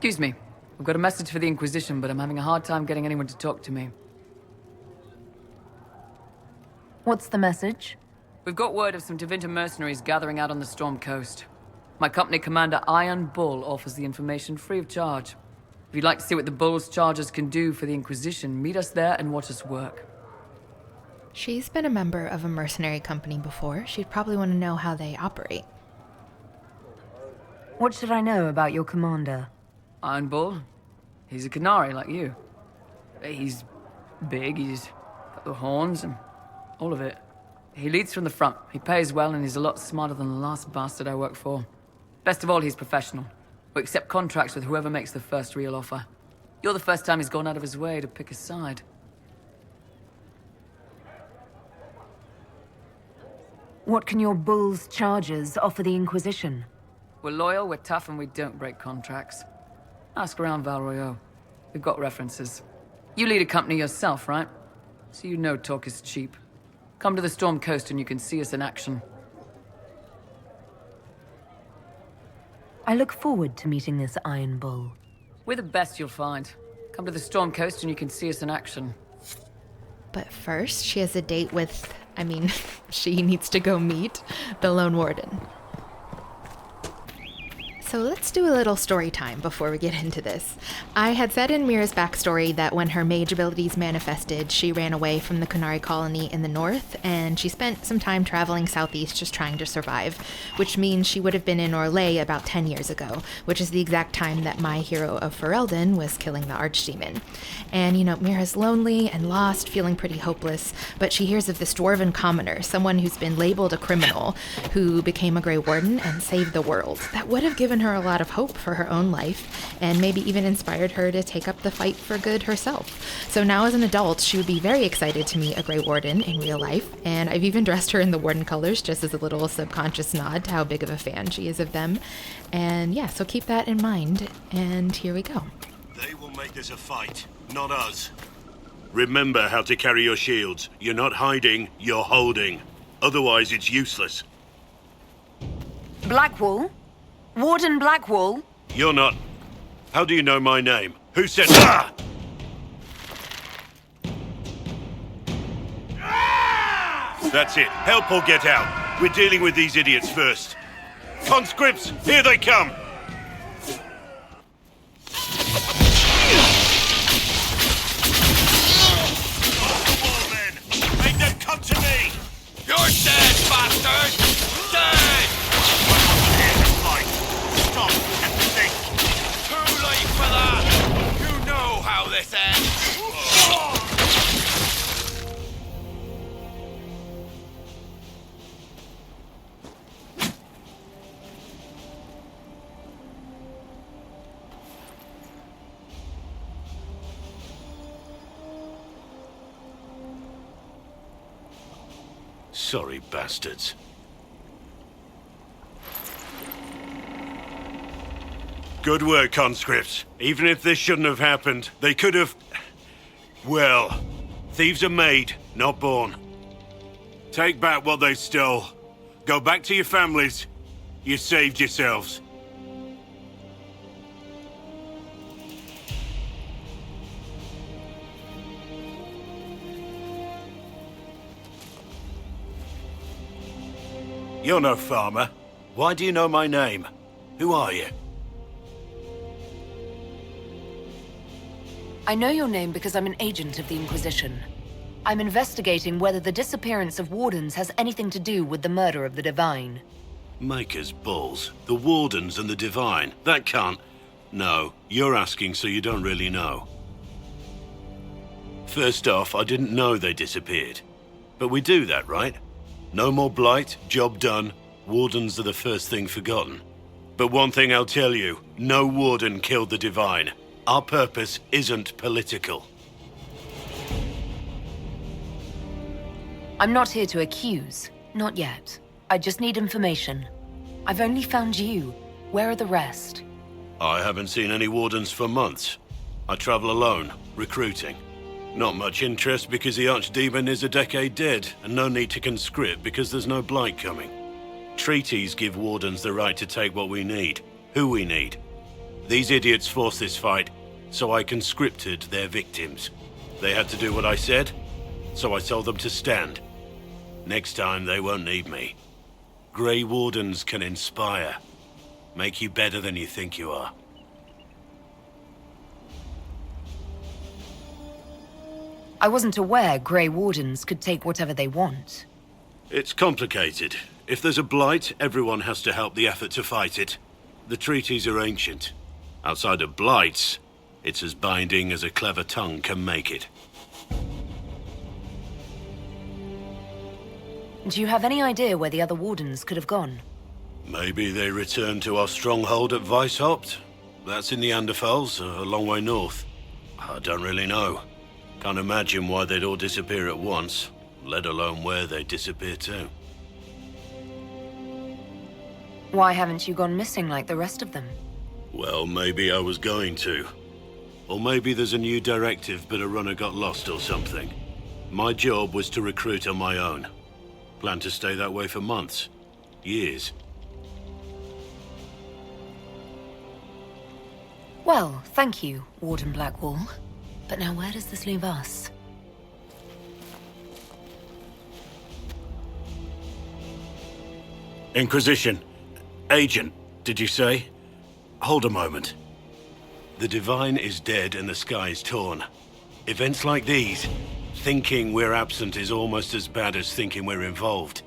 Excuse me. I've got a message for the Inquisition, but I'm having a hard time getting anyone to talk to me. What's the message? We've got word of some Tevinter mercenaries gathering out on the Storm Coast. My company commander, Iron Bull, offers the information free of charge. If you'd like to see what the Bull's charges can do for the Inquisition, meet us there and watch us work. She's been a member of a mercenary company before. She'd probably want to know how they operate. What should I know about your commander? Iron Bull? He's a Qunari like you. He's big, he's got the horns and all of it. He leads from the front, he pays well, and he's a lot smarter than the last bastard I worked for. Best of all, he's professional. We accept contracts with whoever makes the first real offer. You're the first time he's gone out of his way to pick a side. What can your Bull's charges offer the Inquisition? We're loyal, we're tough, and we don't break contracts. Ask around Val Royeaux. We've got references. You lead a company yourself, right? So you know talk is cheap. Come to the Storm Coast and you can see us in action. I look forward to meeting this Iron Bull. We're the best you'll find. Come to the Storm Coast and you can see us in action. But first, she has a date with, she needs to go meet the Lone Warden. So let's do a little story time before we get into this. I had said in Mira's backstory that when her mage abilities manifested, she ran away from the Qunari colony in the north, and she spent some time traveling southeast just trying to survive, which means she would have been in Orlais about 10 years ago, which is the exact time that my hero of Ferelden was killing the archdemon. And, Mira's lonely and lost, feeling pretty hopeless, but she hears of this dwarven commoner, someone who's been labeled a criminal, who became a Grey Warden and saved the world. That would have given her a lot of hope for her own life, and maybe even inspired her to take up the fight for good herself. So now as an adult, she would be very excited to meet a Grey Warden in real life, and I've even dressed her in the Warden colors just as a little subconscious nod to how big of a fan she is of them. And yeah, so keep that in mind, and here we go. They will make this a fight, not us. Remember how to carry your shields. You're not hiding, you're holding. Otherwise, it's useless. Blackwall? Warden Blackwall? You're not... How do you know my name? Who said... Ah! That's it. Help or get out. We're dealing with these idiots first. Conscripts, here they come! Make them come to me! You're dead, bastard! Dead! Stop and think. Too late for that! You know how this ends! Sorry, bastards. Good work, conscripts. Even if this shouldn't have happened, they could have... Well, thieves are made, not born. Take back what they stole. Go back to your families. You saved yourselves. You're no farmer. Why do you know my name? Who are you? I know your name because I'm an agent of the Inquisition. I'm investigating whether the disappearance of Wardens has anything to do with the murder of the Divine. Maker's balls. The Wardens and the Divine. That can't... No, you're asking so you don't really know. First off, I didn't know they disappeared. But we do that, right? No more blight, job done. Wardens are the first thing forgotten. But one thing I'll tell you, no Warden killed the Divine. Our purpose isn't political. I'm not here to accuse. Not yet. I just need information. I've only found you. Where are the rest? I haven't seen any Wardens for months. I travel alone, recruiting. Not much interest because the Archdemon is a decade dead, and no need to conscript because there's no blight coming. Treaties give Wardens the right to take what we need, who we need. These idiots forced this fight, so I conscripted their victims. They had to do what I said, so I told them to stand. Next time, they won't need me. Grey Wardens can inspire. Make you better than you think you are. I wasn't aware Grey Wardens could take whatever they want. It's complicated. If there's a blight, everyone has to help the effort to fight it. The treaties are ancient. Outside of blights, it's as binding as a clever tongue can make it. Do you have any idea where the other Wardens could have gone? Maybe they returned to our stronghold at Weishaupt? That's in the Anderfels, a long way north. I don't really know. Can't imagine why they'd all disappear at once, let alone where they'd disappear to. Why haven't you gone missing like the rest of them? Well, maybe I was going to. Or maybe there's a new directive but a runner got lost or something. My job was to recruit on my own. Plan to stay that way for months. Years. Well, thank you, Warden Blackwall. But now where does this leave us? Inquisition. Agent, did you say? Hold a moment. The Divine is dead and the sky is torn. Events like these, thinking we're absent is almost as bad as thinking we're involved.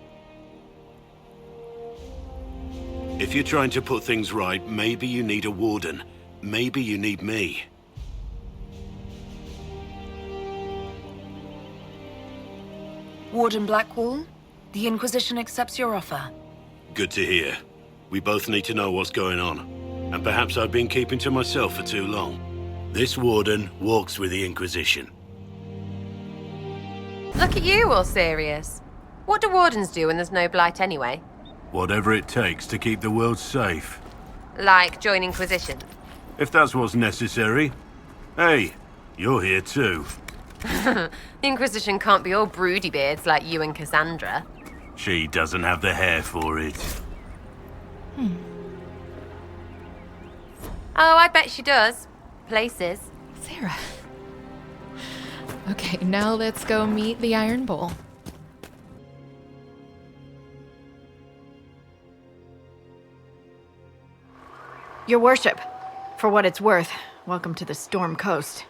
If you're trying to put things right, maybe you need a warden. Maybe you need me. Warden Blackwall, the Inquisition accepts your offer. Good to hear. We both need to know what's going on. And perhaps I've been keeping to myself for too long. This warden walks with the Inquisition. Look at you, all serious. What do wardens do when there's no blight anyway? Whatever it takes to keep the world safe. Like join Inquisition? If that's what's necessary. Hey, you're here too. The Inquisition can't be all broody beards like you and Cassandra. She doesn't have the hair for it. Oh, I bet she does. Places. Sarah. Okay, now let's go meet the Iron Bull. Your worship, for what it's worth, welcome to the Storm Coast.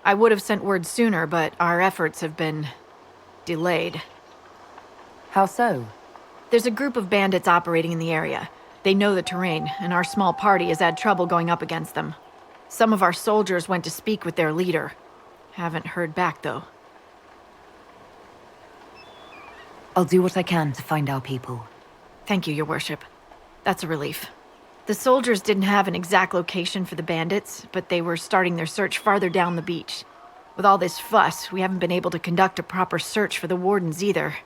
I would have sent word sooner, but our efforts have been delayed. How so? There's a group of bandits operating in the area. They know the terrain, and our small party has had trouble going up against them. Some of our soldiers went to speak with their leader. Haven't heard back, though. I'll do what I can to find our people. Thank you, your worship. That's a relief. The soldiers didn't have an exact location for the bandits, but they were starting their search farther down the beach. With all this fuss, we haven't been able to conduct a proper search for the wardens either.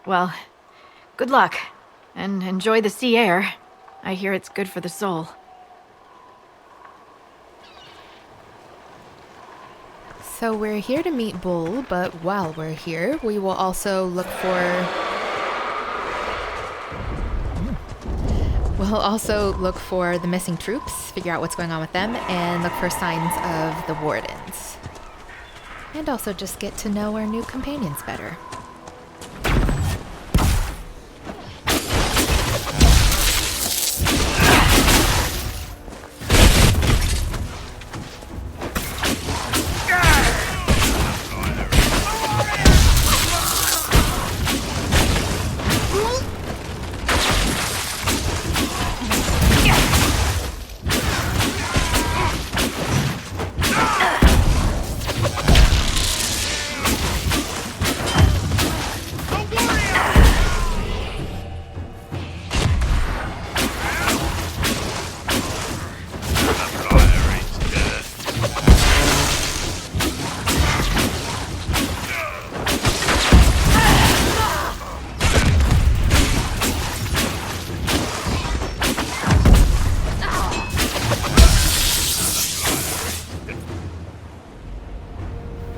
Well, good luck, and enjoy the sea air. I hear it's good for the soul. So we're here to meet Bull, but while we're here, we will also look for... We'll also look for the missing troops, figure out what's going on with them, and look for signs of the wardens. And also just get to know our new companions better.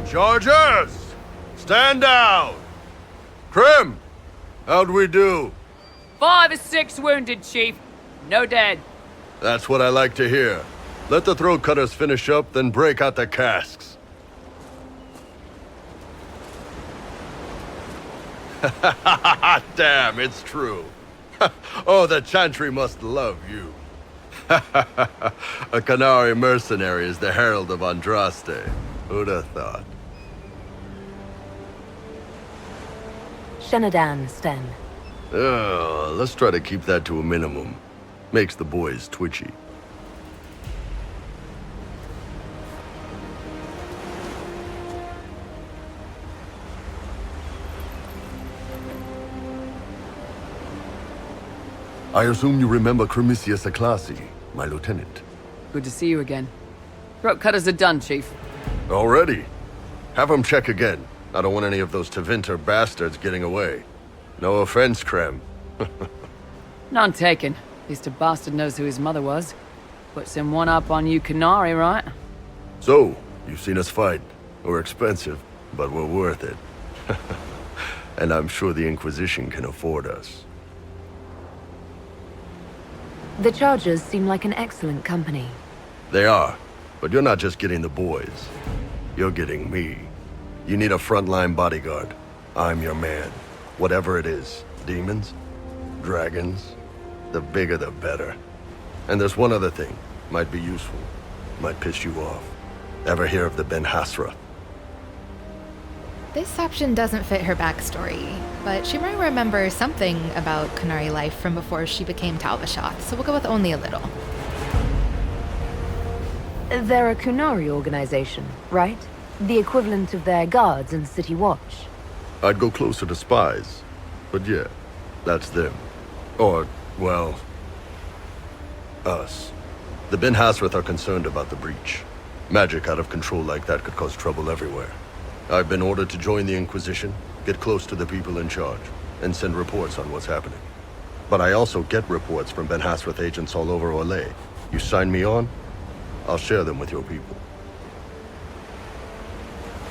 Chargers! Stand down! Krim! How'd we do? 5 or 6 wounded, Chief. No dead. That's what I like to hear. Let the throat cutters finish up, then break out the casks. Damn, it's true. Oh, the Chantry must love you. A Qunari mercenary is the herald of Andraste. Who'd have thought? Shenadan, Sten. Let's try to keep that to a minimum. Makes the boys twitchy. I assume you remember Cremisius Aclassi, my lieutenant. Good to see you again. Throat cutters are done, Chief. Already? Have him check again. I don't want any of those Tevinter bastards getting away. No offense, Krem. None taken. At least a bastard knows who his mother was. Puts him one up on you Qunari, right? So, you've seen us fight. We're expensive, but we're worth it. And I'm sure the Inquisition can afford us. The Chargers seem like an excellent company. They are, but you're not just getting the boys. You're getting me. You need a frontline bodyguard. I'm your man. Whatever it is. Demons? Dragons? The bigger the better. And there's one other thing. Might be useful. Might piss you off. Ever hear of the Ben Hasra? This option doesn't fit her backstory, but she might remember something about Qunari life from before she became Talbashath, so we'll go with only a little. They're a Qunari organization, right? The equivalent of their guards and city watch. I'd go closer to spies. But yeah, that's them. Or, well, us. The Ben Hasrath are concerned about the breach. Magic out of control like that could cause trouble everywhere. I've been ordered to join the Inquisition, get close to the people in charge, and send reports on what's happening. But I also get reports from Ben Hasrath agents all over Orlais. You sign me on, I'll share them with your people.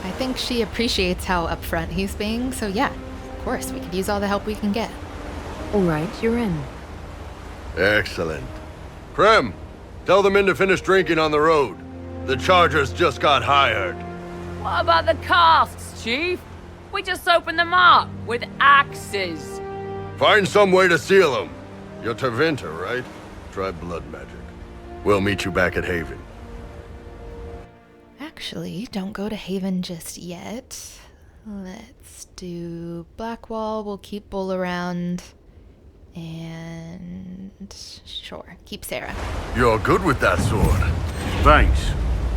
I think she appreciates how upfront he's being, so yeah, of course, we could use all the help we can get. All right, you're in. Excellent. Krem, tell the men to finish drinking on the road. The Chargers just got hired. What about the casks, Chief? We just opened them up with axes. Find some way to seal them. You're Tevinter, right? Try blood magic. We'll meet you back at Haven. Actually, don't go to Haven just yet. Let's do Blackwall, we'll keep Bull around. And sure, keep Sarah. You're good with that sword. Thanks.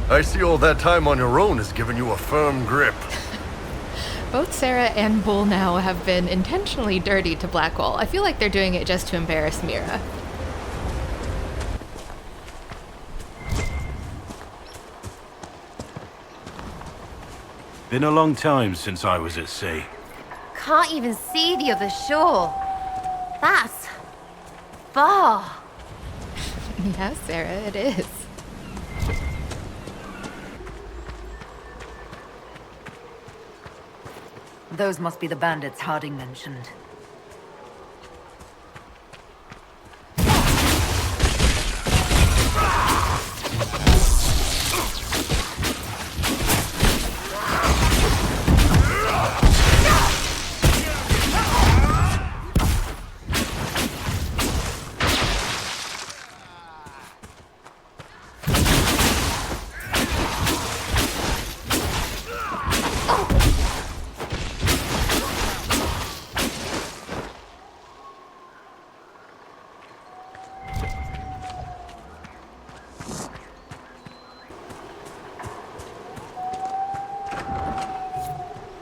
I see all that time on your own has given you a firm grip. Both Sarah and Bull now have been intentionally dirty to Blackwall. I feel like they're doing it just to embarrass Mira. Been a long time since I was at sea. Can't even see the other shore. That's far. Yeah, Sarah, it is. Those must be the bandits Harding mentioned.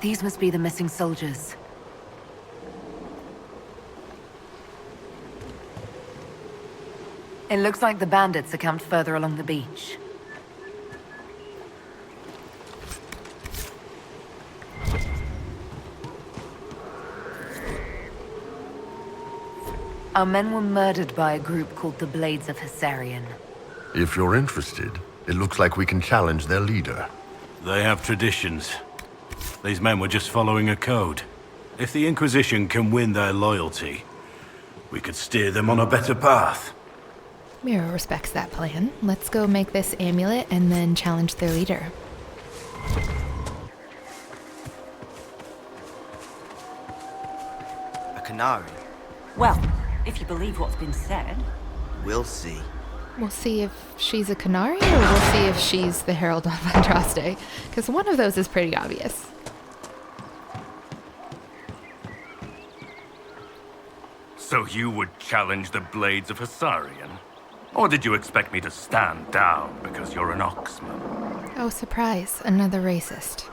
These must be the missing soldiers. It looks like the bandits are camped further along the beach. Our men were murdered by a group called the Blades of Hessarian. If you're interested, it looks like we can challenge their leader. They have traditions. These men were just following a code. If the Inquisition can win their loyalty, we could steer them on a better path. Mira respects that plan. Let's go make this amulet and then challenge their leader. A Qunari? Well, if you believe what's been said. We'll see. We'll see if she's a Qunari, or we'll see if she's the Herald of Andraste, because one of those is pretty obvious. So you would challenge the Blades of Hassarian? Or did you expect me to stand down because you're an Oxman? Oh, surprise, another racist.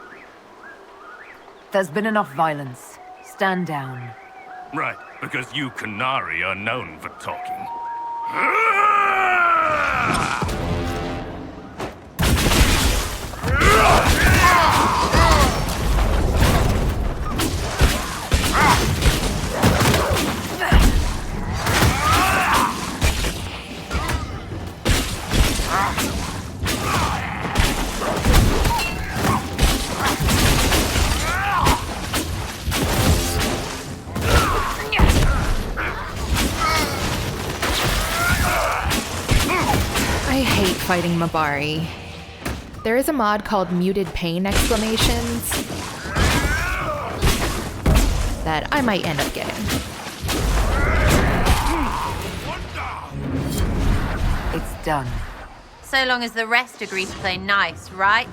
There's been enough violence. Stand down. Right, because you Qunari are known for talking. I hate fighting Mabari. There is a mod called Muted Pain Exclamations that I might end up getting. It's done. So long as the rest agree to play nice, right?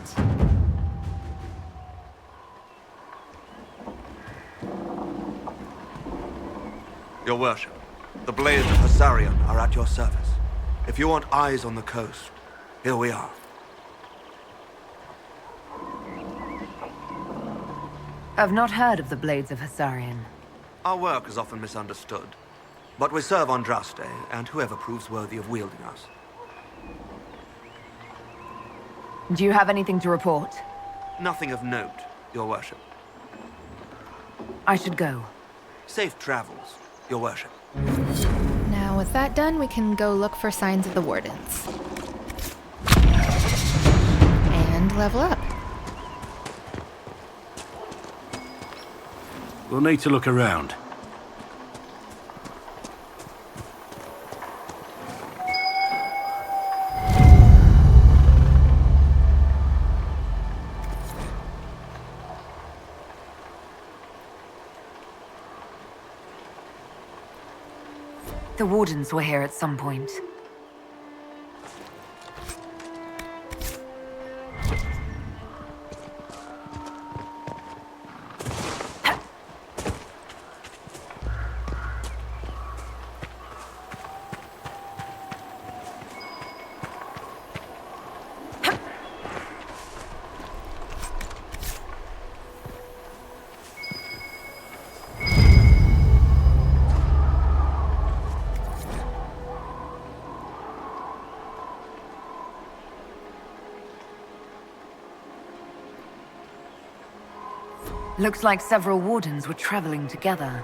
Your worship, the Blades of Hassarian are at your service. If you want eyes on the coast, here we are. I've not heard of the Blades of Hassarian. Our work is often misunderstood, but we serve Andraste and whoever proves worthy of wielding us. Do you have anything to report? Nothing of note, your worship. I should go. Safe travels, your worship. Now, with that done, we can go look for signs of the Wardens. And level up. We'll need to look around. The Wardens were here at some point. Looks like several Wardens were traveling together.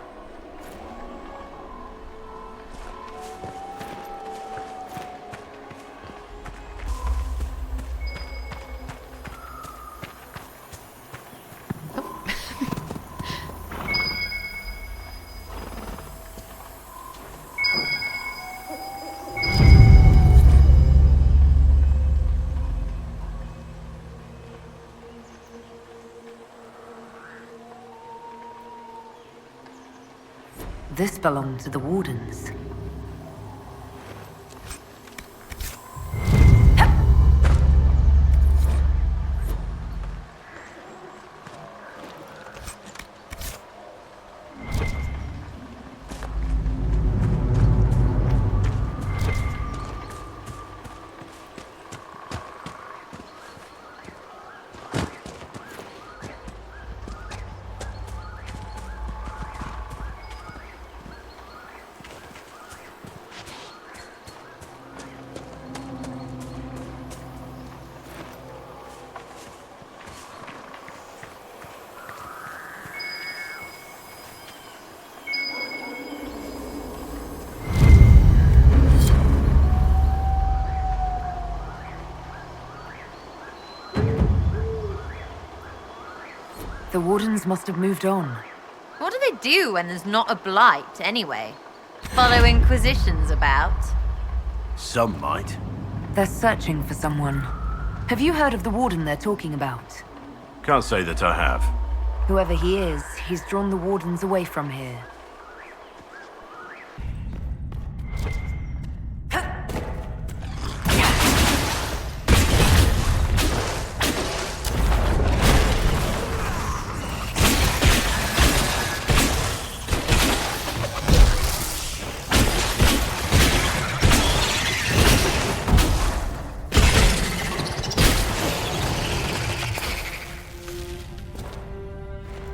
This belonged to the Wardens. The Wardens must have moved on. What do they do when there's not a blight, anyway? Follow Inquisitions about? Some might. They're searching for someone. Have you heard of the Warden they're talking about? Can't say that I have. Whoever he is, he's drawn the Wardens away from here.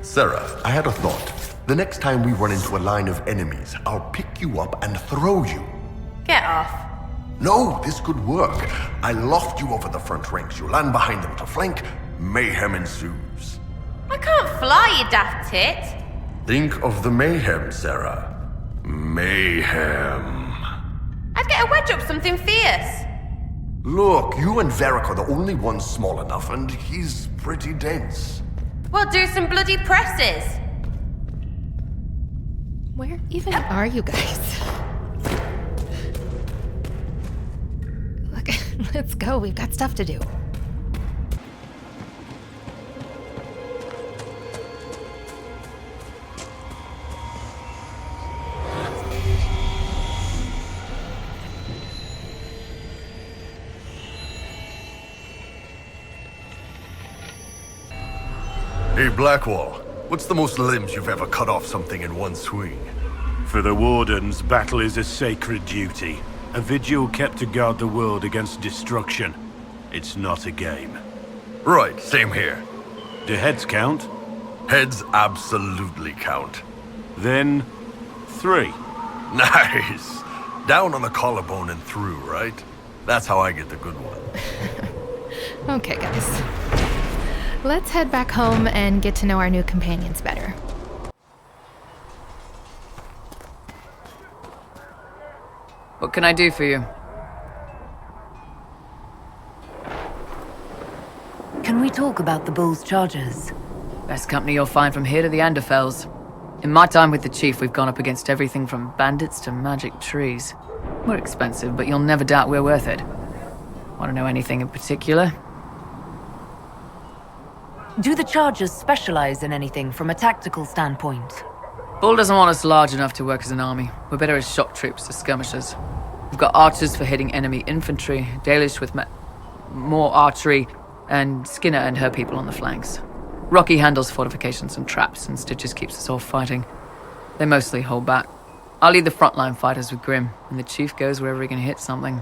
Sarah, I had a thought. The next time we run into a line of enemies, I'll pick you up and throw you. Get off. No, this could work. I loft you over the front ranks. You land behind them to flank. Mayhem ensues. I can't fly, you daft tit. Think of the mayhem, Sarah. Mayhem. I'd get a wedge up something fierce. Look, you and Varric are the only ones small enough, and he's pretty dense. We'll do some bloody presses. Where even are you guys? Look, let's go. We've got stuff to do. Hey, Blackwall. What's the most limbs you've ever cut off something in one swing? For the Wardens, battle is a sacred duty. A vigil kept to guard the world against destruction. It's not a game. Right, same here. Do heads count? Heads absolutely count. Then 3. Nice. Down on the collarbone and through, right? That's how I get the good one. Okay, guys. Let's head back home and get to know our new companions better. What can I do for you? Can we talk about the Bull's charges? Best company you'll find from here to the Anderfells. In my time with the Chief, we've gone up against everything from bandits to magic trees. We're expensive, but you'll never doubt we're worth it. Want to know anything in particular? Do the charges specialize in anything from a tactical standpoint? Bull doesn't want us large enough to work as an army. We're better as shock troops, as skirmishers. We've got archers for hitting enemy infantry, Dalish with more archery, and Skinner and her people on the flanks. Rocky handles fortifications and traps, and Stitches keeps us all fighting. They mostly hold back. I'll lead the frontline fighters with Grim, and the Chief goes wherever he can hit something.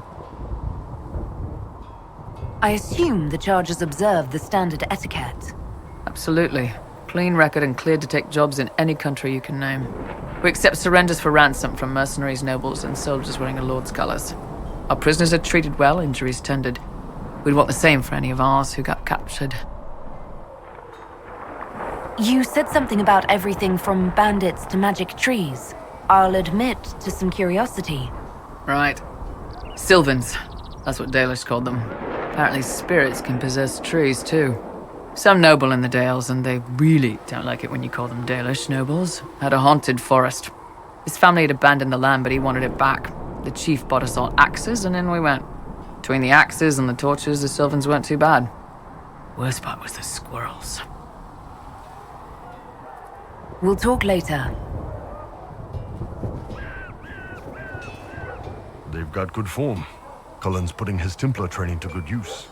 I assume the charges observe the standard etiquette. Absolutely. Clean record and cleared to take jobs in any country you can name. We accept surrenders for ransom from mercenaries, nobles, and soldiers wearing a lord's colors. Our prisoners are treated well, injuries tended. We'd want the same for any of ours who got captured. You said something about everything from bandits to magic trees. I'll admit to some curiosity. Right. Sylvans. That's what Dalish called them. Apparently spirits can possess trees, too. Some noble in the Dales, and they really don't like it when you call them Dalish nobles, had a haunted forest. His family had abandoned the land, but he wanted it back. The Chief bought us all axes, and in we went. Between the axes and the torches, the Sylvans weren't too bad. Worst part was the squirrels. We'll talk later. They've got good form. Cullen's putting his Templar training to good use.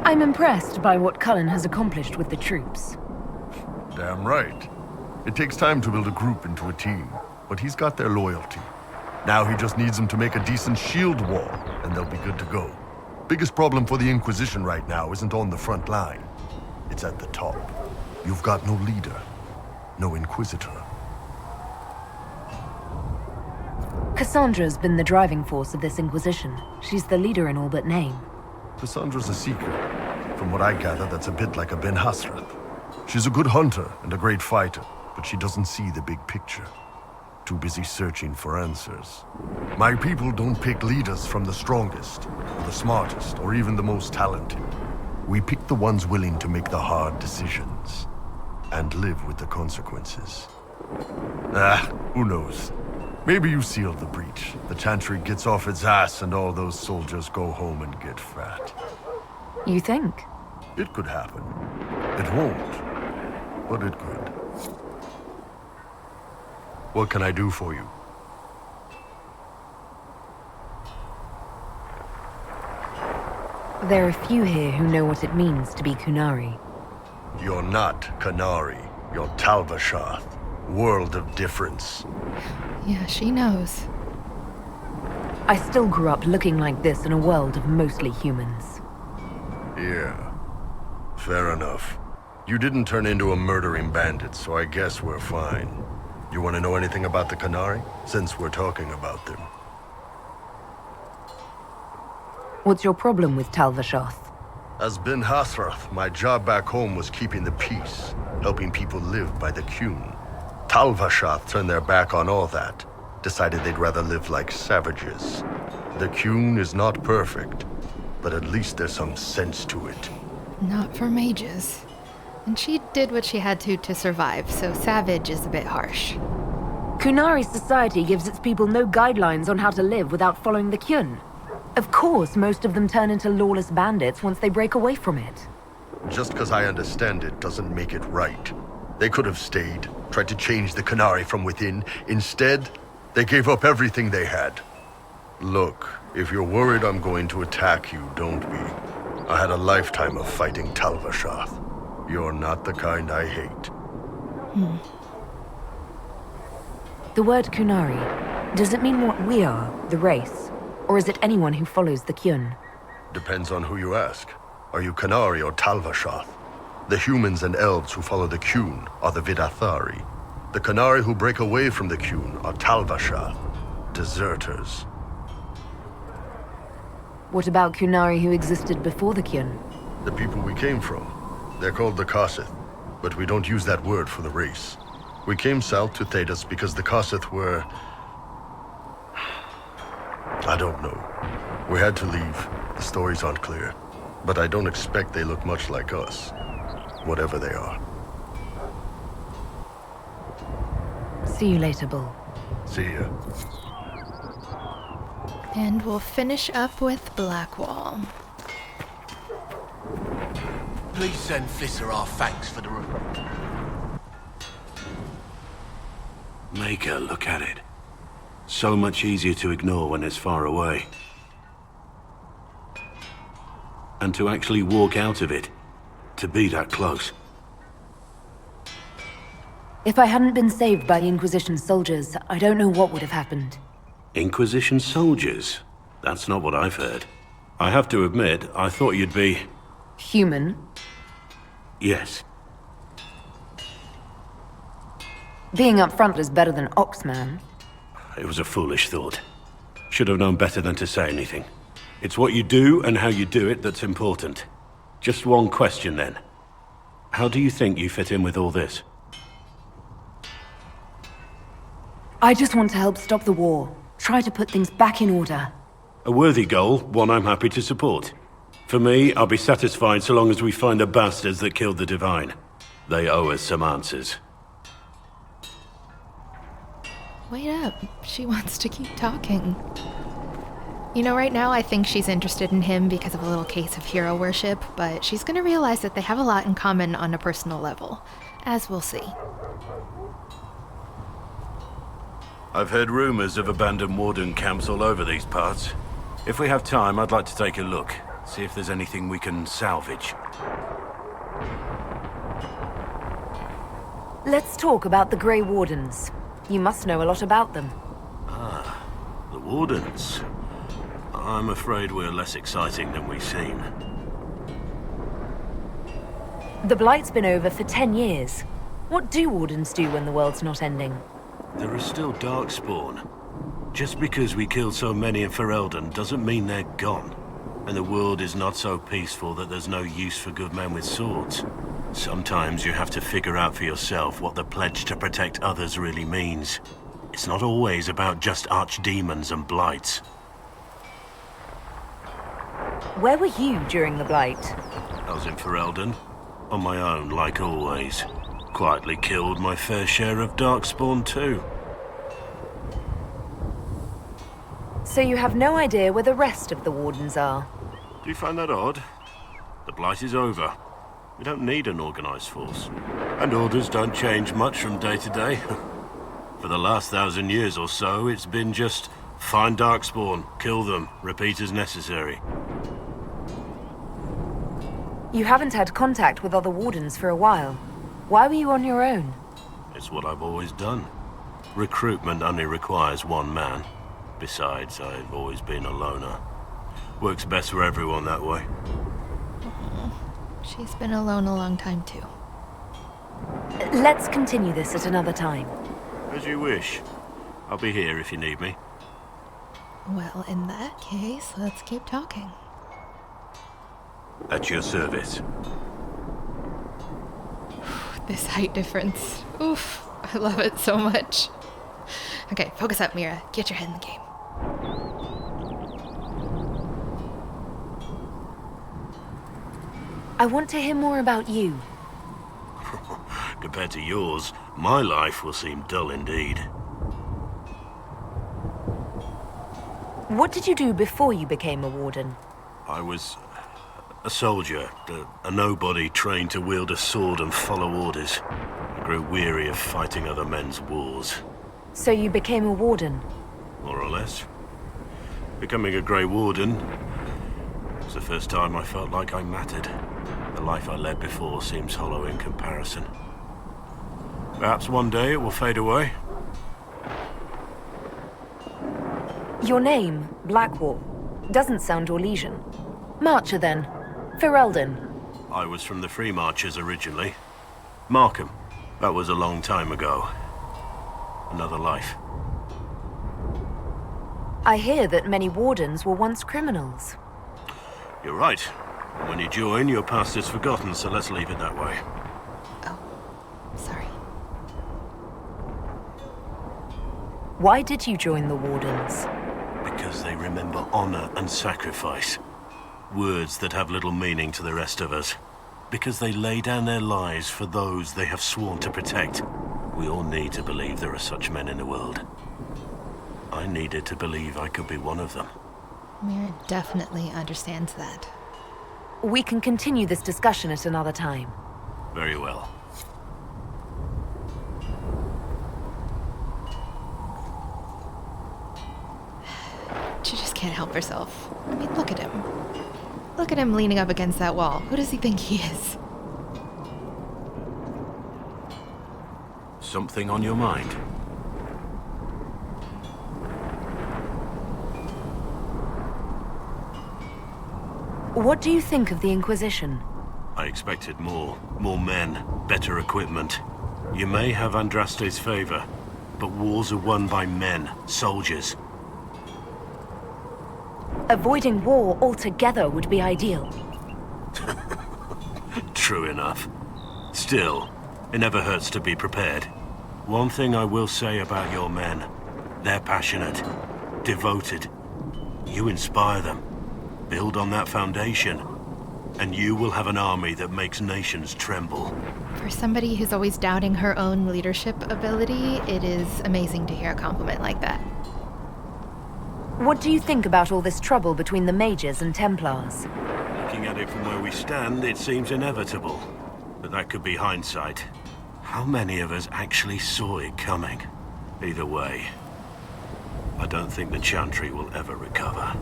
I'm impressed by what Cullen has accomplished with the troops. Damn right. It takes time to build a group into a team, but he's got their loyalty. Now he just needs them to make a decent shield wall, and they'll be good to go. Biggest problem for the Inquisition right now isn't on the front line. It's at the top. You've got no leader, no Inquisitor. Cassandra's been the driving force of this Inquisition. She's the leader in all but name. Cassandra's a seeker. From what I gather, that's a bit like a Ben Hasrath. She's a good hunter and a great fighter, but she doesn't see the big picture. Too busy searching for answers. My people don't pick leaders from the strongest, or the smartest, or even the most talented. We pick the ones willing to make the hard decisions, and live with the consequences. Who knows? Maybe you sealed the breach. The Chantry gets off its ass and all those soldiers go home and get fat. You think? It could happen. It won't, but it could. What can I do for you? There are few here who know what it means to be Qunari. You're not Qunari. You're Tal-Vashoth. World of difference. Yeah, she knows. I still grew up looking like this in a world of mostly humans. Yeah. Fair enough. You didn't turn into a murdering bandit, so I guess we're fine. You want to know anything about the Qunari? Since we're talking about them. What's your problem with Tal-Vashoth? As Ben Hasrath, my job back home was keeping the peace, helping people live by the Qun. Tal-Vashoth turned their back on all that, decided they'd rather live like savages. The Qun is not perfect, but at least there's some sense to it. Not for mages. And she did what she had to survive, so savage is a bit harsh. Qunari society gives its people no guidelines on how to live without following the Qun. Of course, most of them turn into lawless bandits once they break away from it. Just because I understand it doesn't make it right. They could have stayed, tried to change the Qunari from within. Instead, they gave up everything they had. Look, if you're worried I'm going to attack you, don't be. I had a lifetime of fighting Tal-Vashoth. You're not the kind I hate. The word Qunari, does it mean what we are, the race? Or is it anyone who follows the Qun? Depends on who you ask. Are you Qunari or Tal-Vashoth? The humans and elves who follow the Qun are the Vidathari. The Qunari who break away from the Qun are Tal-Vashoth, deserters. What about Qunari who existed before the Qun? The people we came from. They're called the Kossith, but we don't use that word for the race. We came south to Thedas because the Kossith were... I don't know. We had to leave. The stories aren't clear. But I don't expect they look much like us. Whatever they are. See you later, Bull. See ya. And we'll finish up with Blackwall. Please send Fisser our thanks for the room. Make her look at it. So much easier to ignore when it's far away. And to actually walk out of it. To be that close. If I hadn't been saved by the Inquisition soldiers, I don't know what would have happened. Inquisition soldiers? That's not what I've heard. I have to admit, I thought you'd be... Human? Yes. Being up front is better than Oxman. It was a foolish thought. Should have known better than to say anything. It's what you do and how you do it that's important. Just one question then. How do you think you fit in with all this? I just want to help stop the war. Try to put things back in order. A worthy goal, one I'm happy to support. For me, I'll be satisfied so long as we find the bastards that killed the Divine. They owe us some answers. Wait up. She wants to keep talking. You know, right now I think she's interested in him because of a little case of hero worship, but she's gonna realize that they have a lot in common on a personal level, as we'll see. I've heard rumors of abandoned warden camps all over these parts. If we have time, I'd like to take a look, see if there's anything we can salvage. Let's talk about the Grey Wardens. You must know a lot about them. Ah, the Wardens. I'm afraid we're less exciting than we seem. The Blight's been over for 10 years. What do Wardens do when the world's not ending? There is still Darkspawn. Just because we killed so many in Ferelden doesn't mean they're gone. And the world is not so peaceful that there's no use for good men with swords. Sometimes you have to figure out for yourself what the pledge to protect others really means. It's not always about just archdemons and blights. Where were you during the Blight? I was in Ferelden, on my own like always. Quietly killed my fair share of Darkspawn too. So you have no idea where the rest of the wardens are? Do you find that odd? The Blight is over. We don't need an organized force. And orders don't change much from day to day. For the last 1,000 years or so, it's been just find Darkspawn, kill them, repeat as necessary. You haven't had contact with other wardens for a while. Why were you on your own? It's what I've always done. Recruitment only requires one man. Besides, I've always been a loner. Works best for everyone that way. She's been alone a long time, too. Let's continue this at another time. As you wish. I'll be here if you need me. Well, in that case, let's keep talking. At your service. This height difference. Oof, I love it so much. Okay, focus up, Mira. Get your head in the game. I want to hear more about you. Compared to yours, my life will seem dull indeed. What did you do before you became a warden? I was a soldier, a nobody trained to wield a sword and follow orders. I grew weary of fighting other men's wars. So you became a warden? More or less. Becoming a Grey Warden was the first time I felt like I mattered. The life I led before seems hollow in comparison. Perhaps one day it will fade away. Your name, Blackwall, doesn't sound Orlesian. Marcher then. Ferelden. I was from the Free Marchers originally. Markham. That was a long time ago. Another life. I hear that many wardens were once criminals. You're right. When you join, your past is forgotten, so let's leave it that way. Oh, sorry. Why did you join the Wardens? Because they remember honor and sacrifice. Words that have little meaning to the rest of us. Because they lay down their lives for those they have sworn to protect. We all need to believe there are such men in the world. I needed to believe I could be one of them. Mira definitely understands that. We can continue this discussion at another time. Very well. She just can't help herself. I mean, look at him. Look at him leaning up against that wall. Who does he think he is? Something on your mind? What do you think of the Inquisition? I expected more. More men, better equipment. You may have Andraste's favor, but wars are won by men, soldiers. Avoiding war altogether would be ideal. True enough. Still, it never hurts to be prepared. One thing I will say about your men. They're passionate, devoted. You inspire them. Build on that foundation, and you will have an army that makes nations tremble. For somebody who's always doubting her own leadership ability, it is amazing to hear a compliment like that. What do you think about all this trouble between the Mages and Templars? Looking at it from where we stand, it seems inevitable. But that could be hindsight. How many of us actually saw it coming? Either way, I don't think the Chantry will ever recover.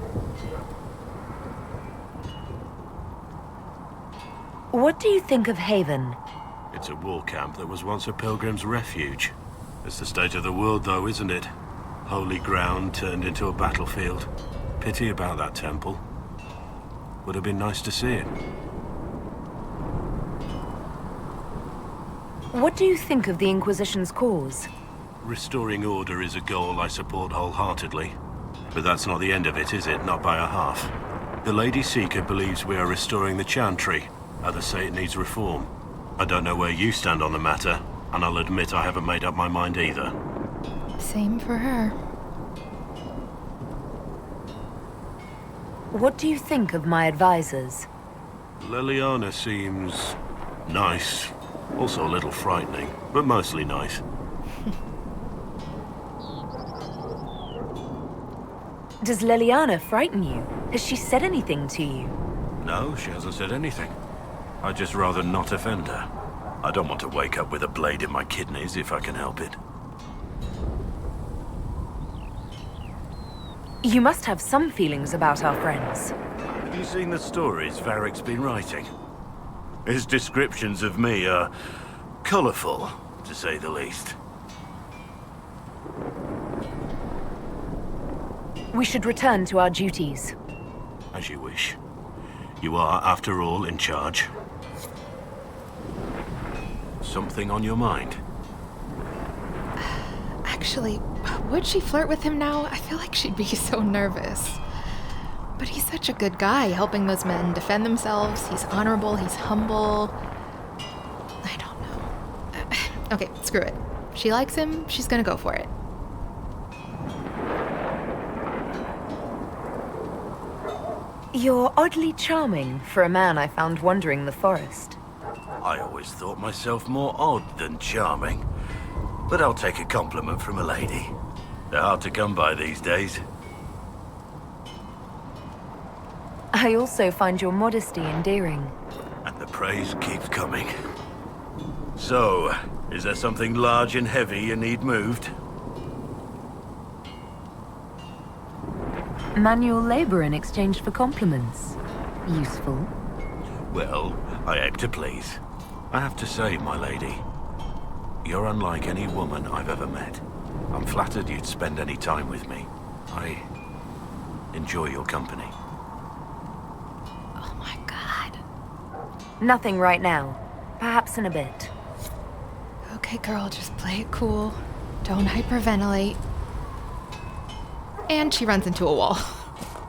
What do you think of Haven? It's a war camp that was once a pilgrim's refuge. It's the state of the world, though, isn't it? Holy ground turned into a battlefield. Pity about that temple. Would have been nice to see it. What do you think of the Inquisition's cause? Restoring order is a goal I support wholeheartedly. But that's not the end of it, is it? Not by a half. The Lady Seeker believes we are restoring the Chantry. Others say it needs reform. I don't know where you stand on the matter, and I'll admit I haven't made up my mind either. Same for her. What do you think of my advisors? Leliana seems nice. Also a little frightening, but mostly nice. Does Leliana frighten you? Has she said anything to you? No, she hasn't said anything. I'd just rather not offend her. I don't want to wake up with a blade in my kidneys if I can help it. You must have some feelings about our friends. Have you seen the stories Varric's been writing? His descriptions of me are colourful, to say the least. We should return to our duties. As you wish. You are, after all, in charge. Something on your mind? Actually, would she flirt with him now? I feel like she'd be so nervous. But he's such a good guy, helping those men defend themselves. He's honorable, he's humble. I don't know. Okay, screw it. She likes him, she's gonna go for it. You're oddly charming for a man I found wandering the forest. I always thought myself more odd than charming. But I'll take a compliment from a lady. They're hard to come by these days. I also find your modesty endearing. And the praise keeps coming. So, is there something large and heavy you need moved? Manual labor in exchange for compliments. Useful. Well, I aim to please. I have to say, my lady, you're unlike any woman I've ever met. I'm flattered you'd spend any time with me. I enjoy your company. Oh my god. Nothing right now. Perhaps in a bit. Okay, girl, just play it cool. Don't hyperventilate. And she runs into a wall.